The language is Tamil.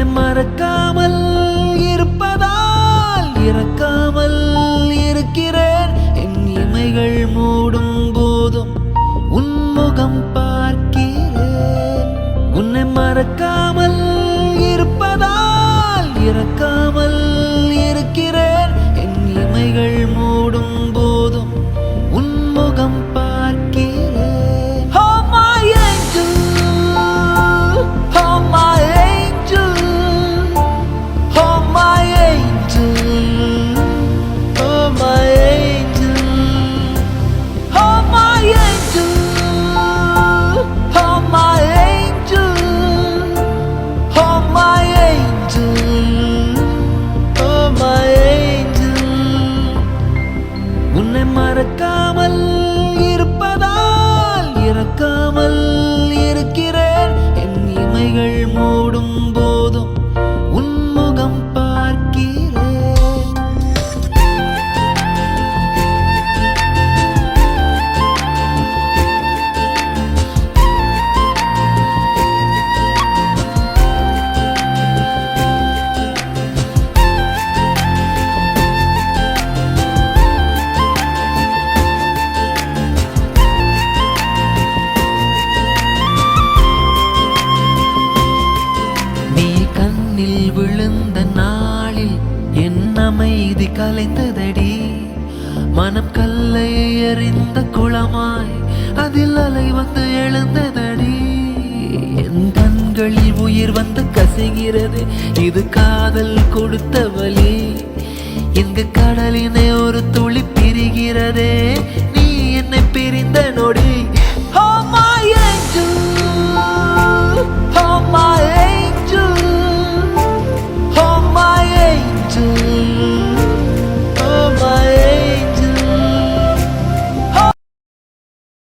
உன்னை மறக்காமல் இருப்பதால் இறக்காமல் இருக்கிறேன். என் இமைகள் மூடும் போதும் உன் முகம் பார்க்கிறேன். உன்னை மறக்காமல் இருப்பதால் இறக்காமல் இருக்கிறேன். என் இமைகள் மூடும் போதும் உன் முகம் பார்க்கிறேன். Oh my angel, oh my angel, oh my angel, oh my angel, oh my angel, oh my angel, oh my angel, oh my angel. உன்னை மறக்காமல் இருப்பதால் இறக்காமல் இருக்கிறேன். என் இமைகள் மூடும் போதும் உன் முகம் பார்க்கிறேன். நீ கண்ணில் விழுந்த நாளில் என் அமைதி கலைந்ததடி. மனம் கல்லை எறிந்த குளமாய் அதில் அலை வந்து எழுந்ததடி. என் கண்களில் உயிர் வந்து கசிகிறது, இது காதல் கொடுத்த வலி. இங்கு கடலினை ஒரு துளி பிரிகிறதே,